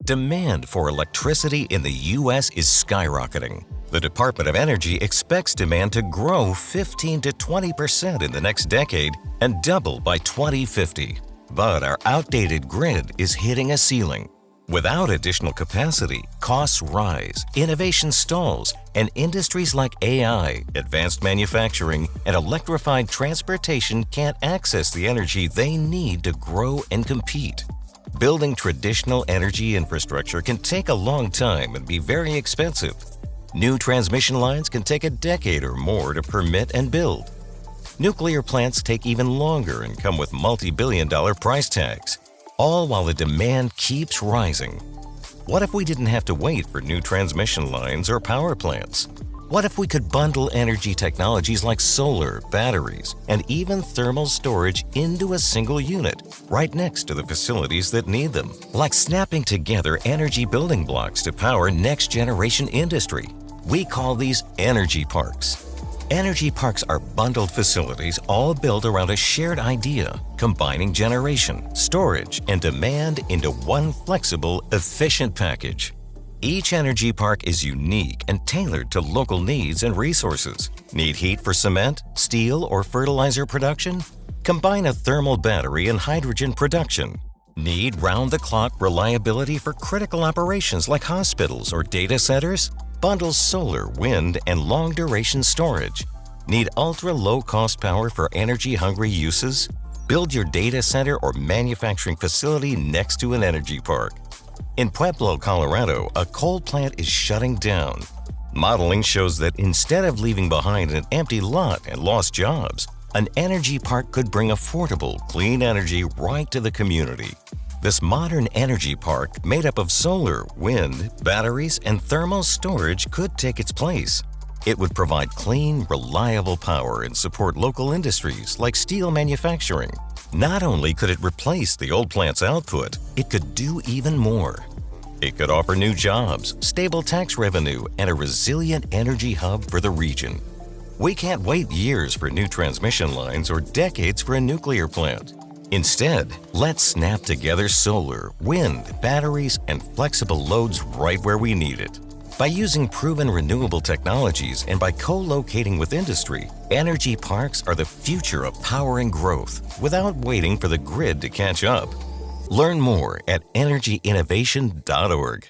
Demand for electricity in the U.S. is skyrocketing. The Department of Energy expects demand to grow 15 to 20% in the next decade and double by 2050. But our outdated grid is hitting a ceiling. Without additional capacity, costs rise, innovation stalls, and industries like AI, advanced manufacturing, and electrified transportation can't access the energy they need to grow and compete. Building traditional energy infrastructure can take a long time and be very expensive. New transmission lines can take a decade or more to permit and build. Nuclear plants take even longer and come with multi-billion-dollar price tags, all while the demand keeps rising. What if we didn't have to wait for new transmission lines or power plants? What if we could bundle energy technologies like solar, batteries, and even thermal storage into a single unit, right next to the facilities that need them? Like snapping together energy building blocks to power next-generation industry. We call these energy parks. Energy parks are bundled facilities all built around a shared idea, combining generation, storage, and demand into one flexible, efficient package. Each energy park is unique and tailored to local needs and resources. Need heat for cement, steel, or fertilizer production? Combine a thermal battery and hydrogen production. Need round-the-clock reliability for critical operations like hospitals or data centers? Bundle solar, wind, and long-duration storage. Need ultra-low-cost power for energy-hungry uses? Build your data center or manufacturing facility next to an energy park. In Pueblo, Colorado, a coal plant is shutting down. Modeling shows that instead of leaving behind an empty lot and lost jobs, an energy park could bring affordable, clean energy right to the community. This modern energy park, made up of solar, wind, batteries, and thermal storage, could take its place. It would provide clean, reliable power and support local industries like steel manufacturing. Not only could it replace the old plant's output, it could do even more. It could offer new jobs, stable tax revenue, and a resilient energy hub for the region. We can't wait years for new transmission lines or decades for a nuclear plant. Instead, let's snap together solar, wind, batteries, and flexible loads right where we need it. By using proven renewable technologies and by co-locating with industry, energy parks are the future of powering growth without waiting for the grid to catch up. Learn more at energyinnovation.org.